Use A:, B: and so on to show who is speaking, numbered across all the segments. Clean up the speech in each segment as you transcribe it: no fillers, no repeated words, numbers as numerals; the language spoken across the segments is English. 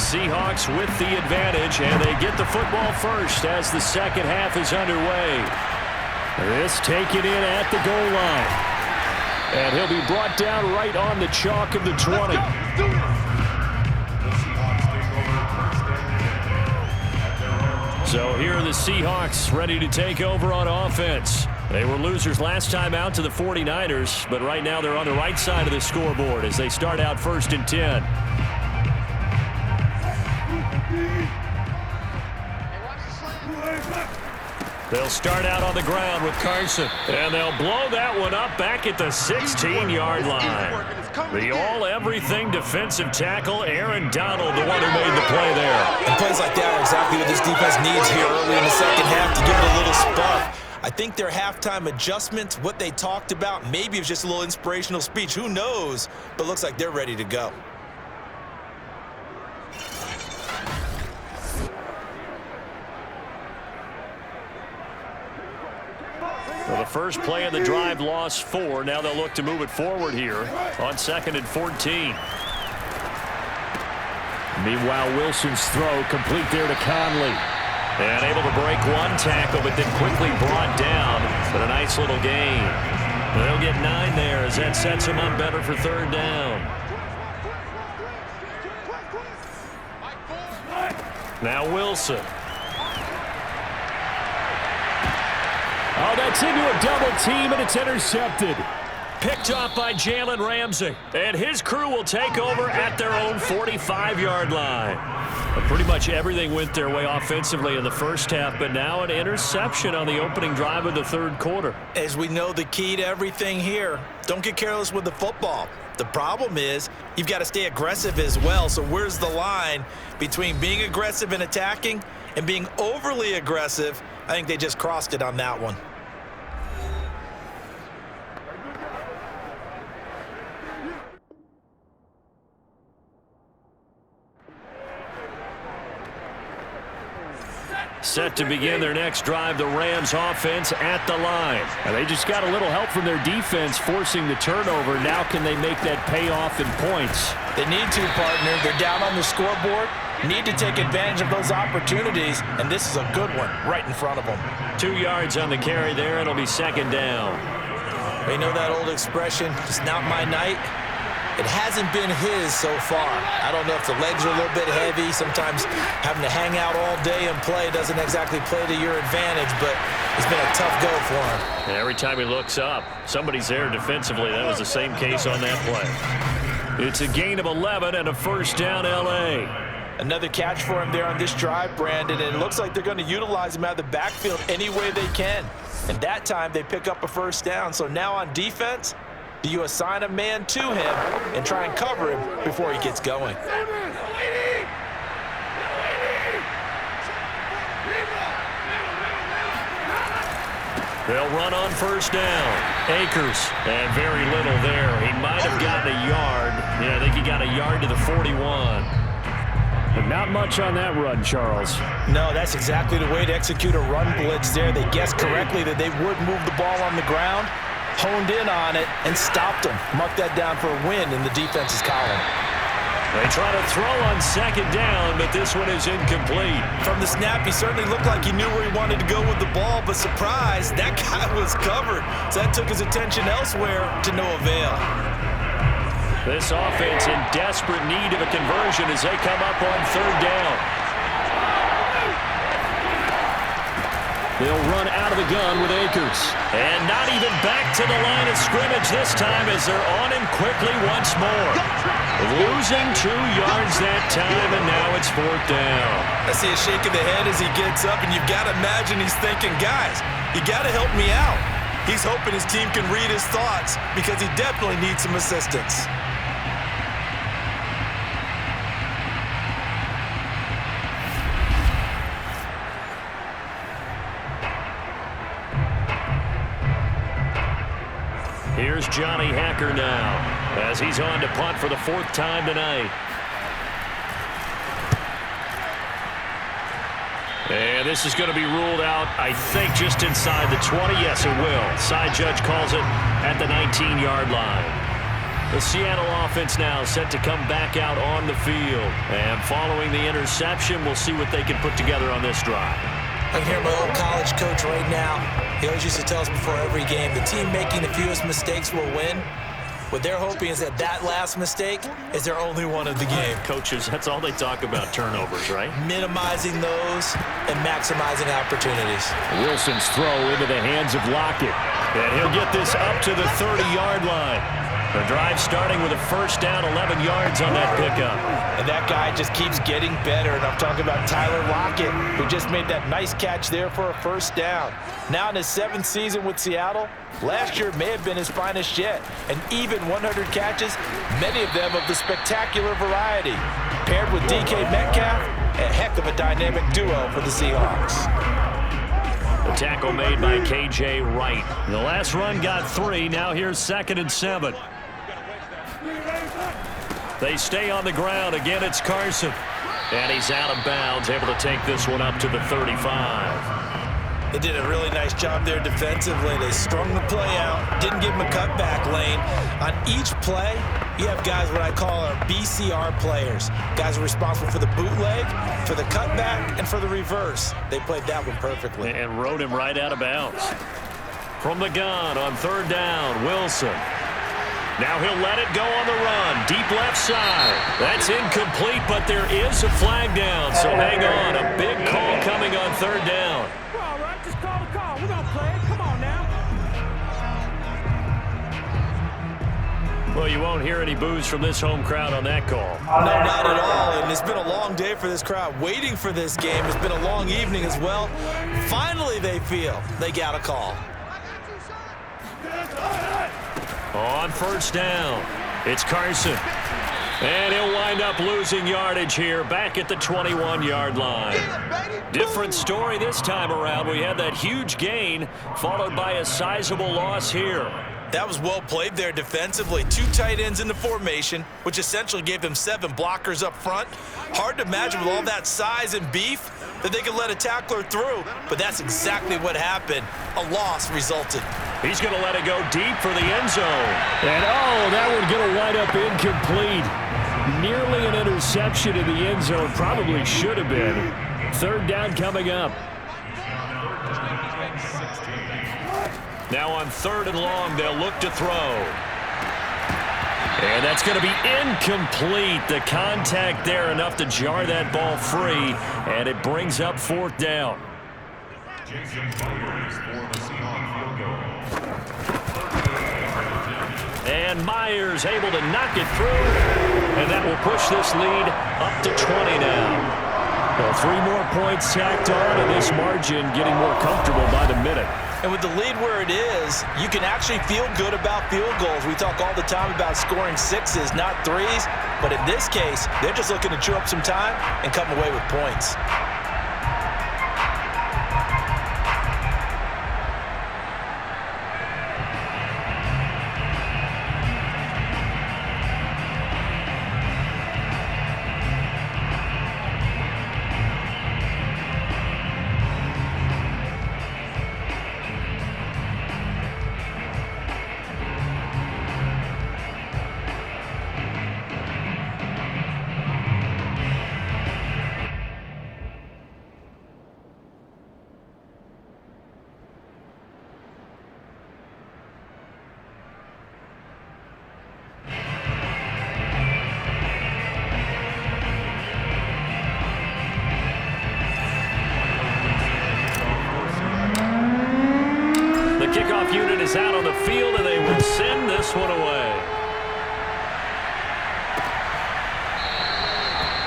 A: Seahawks with the advantage, and they get the football first as the second half is underway. This taken in at the goal line. And he'll be brought down right on the chalk of the 20. So here are the Seahawks ready to take over on offense. They were losers last time out to the 49ers, but right now they're on the right side of the scoreboard as they start out 1st and 10. They'll start out on the ground with Carson. And they'll blow that one up back at the 16-yard line. The all-everything defensive tackle, Aaron Donald, the one who made the play there.
B: And plays like that are exactly what this defense needs here early in the second half to give it a little spark. I think their halftime adjustments, what they talked about, maybe it was just a little inspirational speech. Who knows? But looks like they're ready to go.
A: Well, the first play of the drive lost 4. Now they'll look to move it forward here on 2nd and 14. Meanwhile, Wilson's throw complete there to Conley. And able to break one tackle, but then quickly brought down. But a nice little gain. They'll get 9 there as that sets them up better for 3rd down. Now Wilson. Oh, that's into a double team, and it's intercepted. Picked off by Jalen Ramsey. And his crew will take over at their own 45-yard line. But pretty much everything went their way offensively in the first half, but now an interception on the opening drive of the 3rd quarter.
B: As we know, the key to everything here, don't get careless with the football. The problem is you've got to stay aggressive as well. So where's the line between being aggressive and attacking and being overly aggressive? I think they just crossed it on that one.
A: Set to begin their next drive, the Rams offense at the line. And they just got a little help from their defense forcing the turnover. Now can they make that pay off in points?
B: They need to, partner. They're down on the scoreboard. Need to take advantage of those opportunities, and this is a good one right in front of them.
A: 2 yards on the carry there. It'll be 2nd down.
B: They know that old expression, it's not my night. It hasn't been his so far. I don't know if the legs are a little bit heavy. Sometimes having to hang out all day and play doesn't exactly play to your advantage, but it's been a tough go for him.
A: And every time he looks up, somebody's there defensively. That was the same case on that play. It's a gain of 11 and a 1st down L.A.
B: Another catch for him there on this drive, Brandon, and it looks like they're going to utilize him out of the backfield any way they can. And that time they pick up a 1st down. So now on defense, do you assign a man to him and try and cover him before he gets going?
A: They'll run on 1st down. Akers, and very little there. He might have gotten a yard. Yeah, I think he got a yard to the 41. But not much on that run, Charles.
B: No, that's exactly the way to execute a run blitz there. They guessed correctly that they would move the ball on the ground, honed in on it, and stopped them. Mark that down for a win in the defense's column.
A: They try to throw on 2nd down, but this one is incomplete.
B: From the snap, he certainly looked like he knew where he wanted to go with the ball, but surprise, that guy was covered. So that took his attention elsewhere to no avail.
A: This offense in desperate need of a conversion as they come up on 3rd down. They'll run out of the gun with Akers. And not even back to the line of scrimmage this time as they're on him quickly once more. Losing 2 yards that time, and now it's 4th down.
B: I see a shake of the head as he gets up, and you've got to imagine he's thinking, guys, you got to help me out. He's hoping his team can read his thoughts because he definitely needs some assistance.
A: Here's Johnny Hacker now as he's on to punt for the 4th time tonight. And this is going to be ruled out, I think, just inside the 20. Yes, it will. Side judge calls it at the 19-yard line. The Seattle offense now set to come back out on the field. And following the interception, we'll see what they can put together on this drive.
B: I can hear my old college coach right now. He always used to tell us before every game, the team making the fewest mistakes will win. What they're hoping is that last mistake is their only one of the game.
A: Coaches, that's all they talk about, turnovers, right?
B: Minimizing those and maximizing opportunities.
A: Wilson's throw into the hands of Lockett. And he'll get this up to the 30-yard line. The drive starting with a first down, 11 yards on that pickup.
B: And that guy just keeps getting better. And I'm talking about Tyler Lockett, who just made that nice catch there for a first down. Now in his 7th season with Seattle, last year may have been his finest yet. And even 100 catches, many of them of the spectacular variety. Paired with DK Metcalf, a heck of a dynamic duo for the Seahawks.
A: The tackle made by K.J. Wright. The last run got 3. Now here's 2nd and 7. They stay on the ground. Again, it's Carson. And he's out of bounds, able to take this one up to the 35.
B: They did a really nice job there defensively. They strung the play out, didn't give him a cutback lane. On each play, you have guys what I call our BCR players. Guys are responsible for the bootleg, for the cutback, and for the reverse. They played that one perfectly.
A: And rode him right out of bounds. From the gun on 3rd down, Wilson. Now he'll let it go on the run. Deep left side. That's incomplete, but there is a flag down. So hang on. A big call coming on 3rd down.
C: We're all right. Just call the call. We're going to play it. Come on now.
A: Well, you won't hear any boos from this home crowd on that call.
B: No, not at all. And it's been a long day for this crowd waiting for this game. It's been a long evening as well. Finally, they feel they got a call.
A: On 1st down, it's Carson. And he'll wind up losing yardage here back at the 21-yard line. Different story this time around. We had that huge gain followed by a sizable loss here.
B: That was well played there defensively. 2 tight ends in the formation, which essentially gave them 7 blockers up front. Hard to imagine with all that size and beef that they could let a tackler through, but that's exactly what happened. A loss resulted.
A: He's going to let it go deep for the end zone. And, that one's going to wind up incomplete. Nearly an interception in the end zone. Probably should have been. 3rd down coming up. Now on 3rd and long, they'll look to throw. And that's going to be incomplete. The contact there enough to jar that ball free, and it brings up 4th down. And Myers able to knock it through, and that will push this lead up to 20 now. Well, 3 more points tacked on, and this margin getting more comfortable by the minute.
B: And with the lead where it is, you can actually feel good about field goals. We talk all the time about scoring 6s, not 3s. But in this case, they're just looking to chew up some time and come away with points.
A: Kickoff unit is out on the field, and they will send this one away.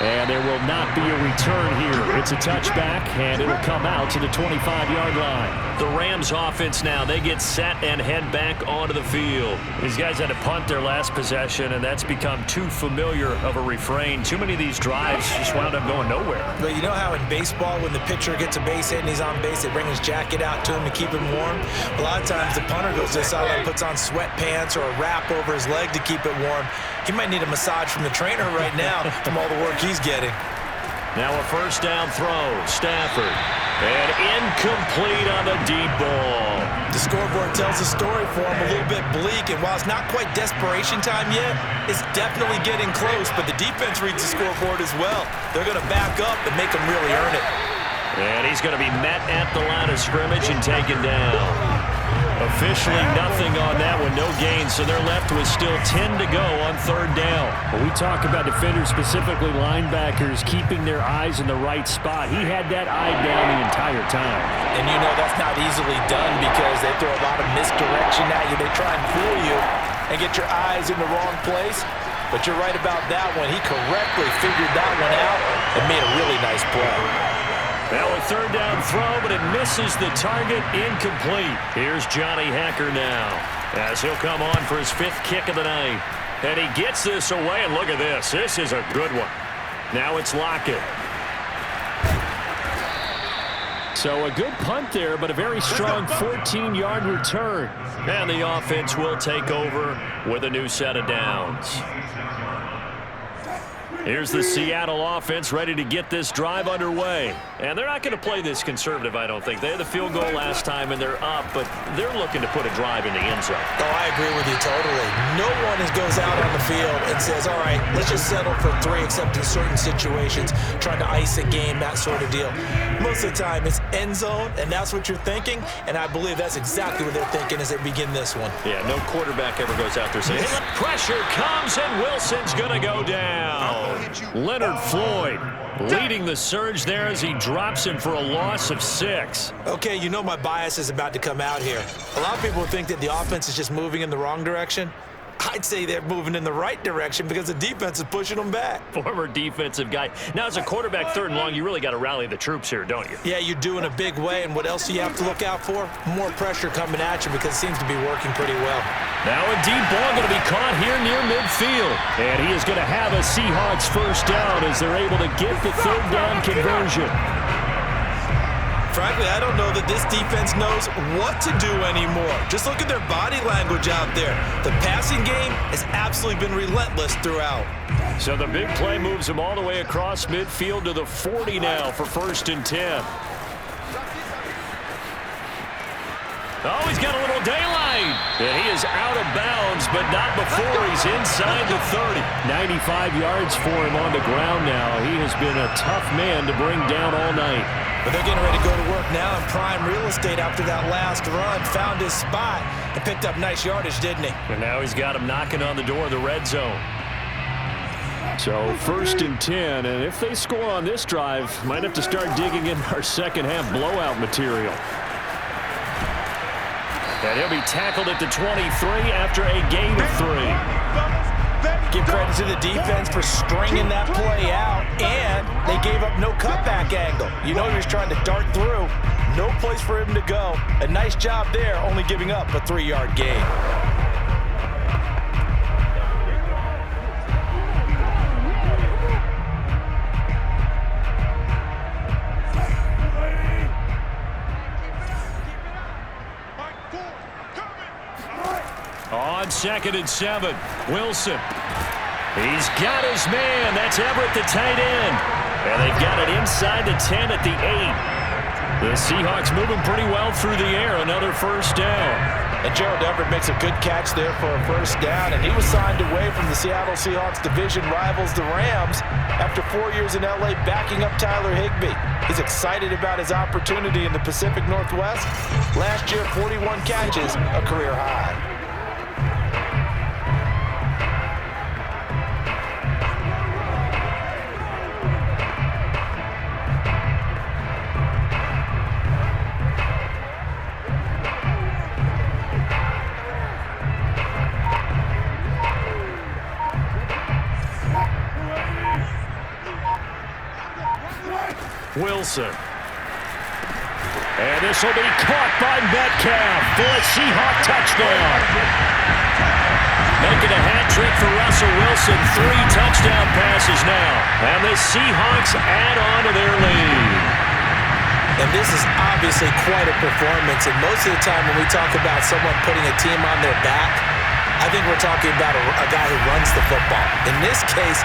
A: And there will not be a return here. It's a touchback, and it'll come out to the 25-yard line. The Rams offense now, they get set and head back onto the field. These guys had to punt their last possession, and that's become too familiar of a refrain. Too many of these drives just wound up going nowhere.
B: But you know how in baseball, when the pitcher gets a base hit and he's on base, they bring his jacket out to him to keep him warm? A lot of times the punter goes to the sideline, puts on sweatpants or a wrap over his leg to keep it warm. He might need a massage from the trainer right now from all the work he's getting.
A: Now a first down throw, Stafford. And incomplete on the deep ball.
B: The scoreboard tells a story for him, a little bit bleak, and while it's not quite desperation time yet, it's definitely getting close, but the defense reads the scoreboard as well. They're going to back up and make him really earn it.
A: And he's going to be met at the line of scrimmage and taken down. Officially nothing on that one, no gain, so they're left with still 10 to go on third down.
D: When we talk about defenders, specifically linebackers, keeping their eyes in the right spot, he had that eye down the entire time.
B: And you know that's not easily done because they throw a lot of misdirection at you. They try and fool you and get your eyes in the wrong place. But you're right about that one. He correctly figured that one out and made a really nice play.
A: Now a third down throw, but it misses the target, incomplete. Here's Johnny Hacker now as he'll come on for his 5th kick of the night. And he gets this away, and look at this. This is a good one. Now it's Lockett.
D: So a good punt there, but a very strong 14-yard return.
A: And the offense will take over with a new set of downs. Here's the Seattle offense ready to get this drive underway. And they're not going to play this conservative, I don't think. They had the field goal last time, and they're up, but they're looking to put a drive in the end zone.
B: Oh, I agree with you totally. No one goes out on the field and says, all right, let's just settle for 3, except in certain situations, trying to ice a game, that sort of deal. Most of the time, it's end zone, and that's what you're thinking, and I believe that's exactly what they're thinking as they begin this one.
A: Yeah, no quarterback ever goes out there saying, hey, pressure comes, and Wilson's going to go down. Leonard Floyd leading the surge there as he drops him for a loss of 6.
B: Okay, you know my bias is about to come out here. A lot of people think that the offense is just moving in the wrong direction. I'd say they're moving in the right direction because the defense is pushing them back.
A: Former defensive guy. Now, as a quarterback, 3rd and long, you really got to rally the troops here, don't you?
B: Yeah, you do in a big way. And what else do you have to look out for? More pressure coming at you because it seems to be working pretty well.
A: Now a deep ball going to be caught here near midfield.
D: And he is going to have a Seahawks first down as they're able to get the 3rd down conversion.
B: Frankly, I don't know that this defense knows what to do anymore. Just look at their body language out there. The passing game has absolutely been relentless throughout.
A: So the big play moves him all the way across midfield to the 40 now for 1st and 10. Oh, he's got a little daylight. And he is out of bounds, but not before he's inside the 30.
D: 95 yards for him on the ground now. He has been a tough man to bring down all night.
B: But they're getting ready to go to work now in prime real estate after that last run. Found his spot and picked up nice yardage, didn't he?
A: And now he's got him knocking on the door of the red zone.
D: So 1st and 10, and if they score on this drive, might have to start digging in our second half blowout material.
A: And he'll be tackled at the 23 after a gain of 3.
B: Give credit to the defense for stringing that play out, and they gave up no cutback angle. You know he was trying to dart through. No place for him to go. A nice job there, only giving up a 3-yard gain.
A: On 2nd and 7, Wilson. He's got his man. That's Everett, the tight end. And they've got it inside the 10 at the 8. The Seahawks moving pretty well through the air. Another 1st down.
B: And Gerald Everett makes a good catch there for a 1st down, and he was signed away from the Seattle Seahawks division rivals, the Rams, after 4 years in L.A. backing up Tyler Higbee. He's excited about his opportunity in the Pacific Northwest. Last year, 41 catches, a career high.
A: Wilson. And this will be caught by Metcalf for a Seahawk touchdown. Making a hat trick for Russell Wilson. 3 touchdown passes now. And the Seahawks add on to their lead.
B: And this is obviously quite a performance. And most of the time when we talk about someone putting a team on their back, I think we're talking about a guy who runs the football. In this case,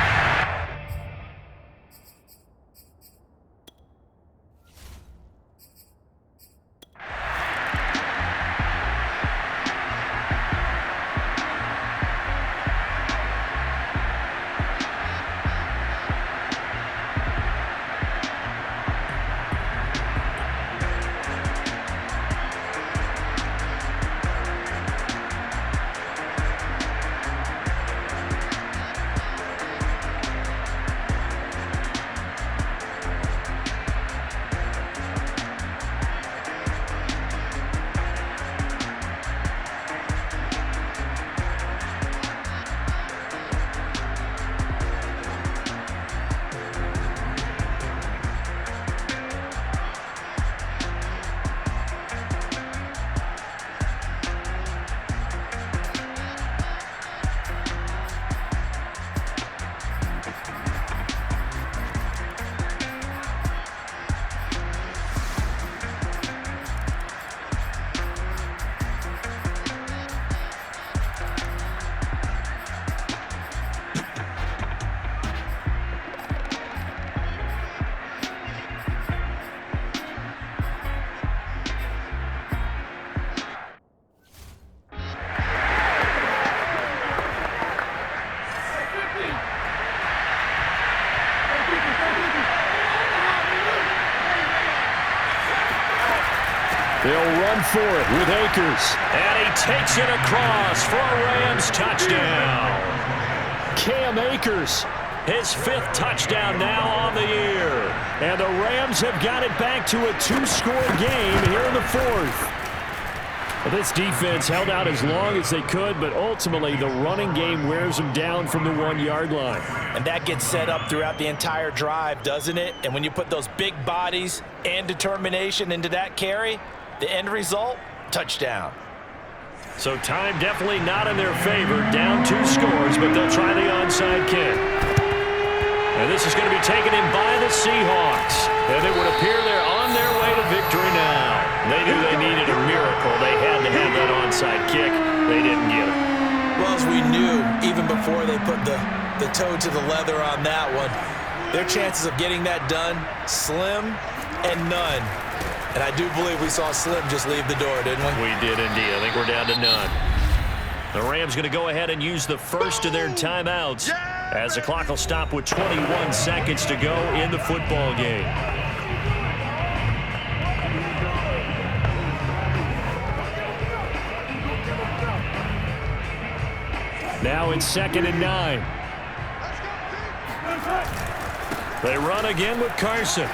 D: for it with Akers.
A: And he takes it across for a Rams touchdown.
D: Cam Akers.
A: His 5th touchdown now on the year.
D: And the Rams have got it back to a 2-score game here in the 4th. This defense held out as long as they could, but ultimately the running game wears them down from the 1-yard line.
B: And that gets set up throughout the entire drive, doesn't it? And when you put those big bodies and determination into that carry, the end result, touchdown.
A: So time definitely not in their favor. Down 2 scores, but they'll try the onside kick. And this is going to be taken in by the Seahawks. And it would appear they're on their way to victory now. They knew they needed a miracle. They had to have that onside kick. They didn't get it.
B: Well, as we knew, even before they put the toe to the leather on that one, their chances of getting that done, slim and none. And I do believe we saw Slim just leave the door, didn't we?
A: We did indeed. I think we're down to none. The Rams going to go ahead and use the first of their timeouts as the clock will stop with 21 seconds to go in the football game.
D: Now it's 2nd and 9.
A: They run again with Carson.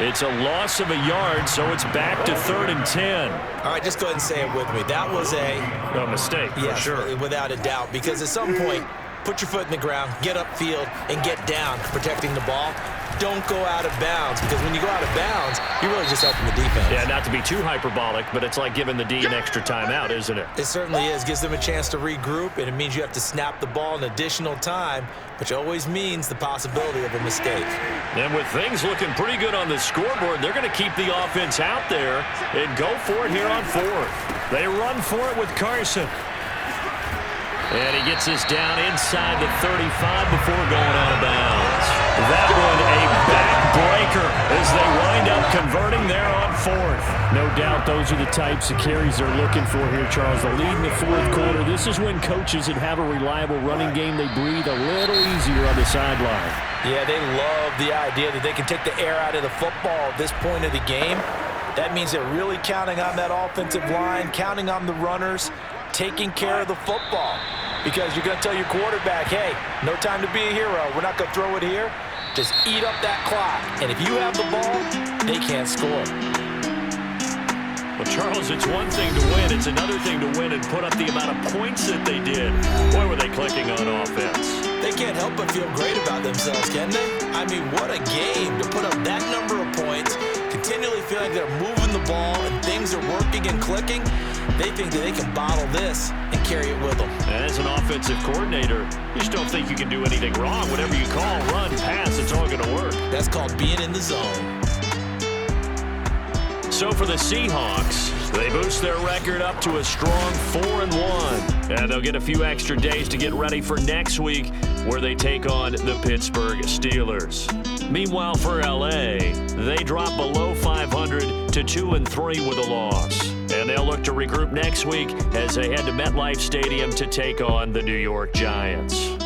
A: It's a loss of a yard, so it's back to 3rd and 10.
B: All right, just go ahead and say it with me. That was
A: a mistake,
B: for
A: sure.
B: Without a doubt, because at some point, put your foot in the ground, get upfield, and get down protecting the ball. Don't go out of bounds, because when you go out of bounds, you're really just helping the defense.
A: Yeah, not to be too hyperbolic, but it's like giving the D an extra timeout, isn't it?
B: It certainly is. Gives them a chance to regroup, and it means you have to snap the ball an additional time, which always means the possibility of a mistake.
A: And with things looking pretty good on the scoreboard, they're going to keep the offense out there and go for it here on 4th. They run for it with Carson. And he gets this down inside the 35 before going out of bounds. That one a backbreaker as they wind up converting there on 4th.
D: No doubt those are the types of carries they're looking for here, Charles. The lead in the 4th quarter. This is when coaches that have a reliable running game, they breathe a little easier on the sideline.
B: Yeah, they love the idea that they can take the air out of the football at this point of the game. That means they're really counting on that offensive line, counting on the runners, taking care of the football. Because you're going to tell your quarterback, hey, no time to be a hero. We're not going to throw it here. Just eat up that clock. And if you have the ball, they can't score.
A: Well, Charles, it's one thing to win. It's another thing to win and put up the amount of points that they did. Boy, were they clicking on offense.
B: They can't help but feel great about themselves, can they? I mean, what a game to put up that number of points, continually feel like they're moving the ball and things are working and clicking. They think that they can bottle this and carry it with them.
A: And as an offensive coordinator, you just don't think you can do anything wrong. Whatever you call, run, pass, it's all going to work.
B: That's called being in the zone.
A: So for the Seahawks, they boost their record up to a strong 4-1. And they'll get a few extra days to get ready for next week, where they take on the Pittsburgh Steelers. Meanwhile, for LA, they drop below 500 to 2-3 with a loss. And they'll look to regroup next week as they head to MetLife Stadium to take on the New York Giants.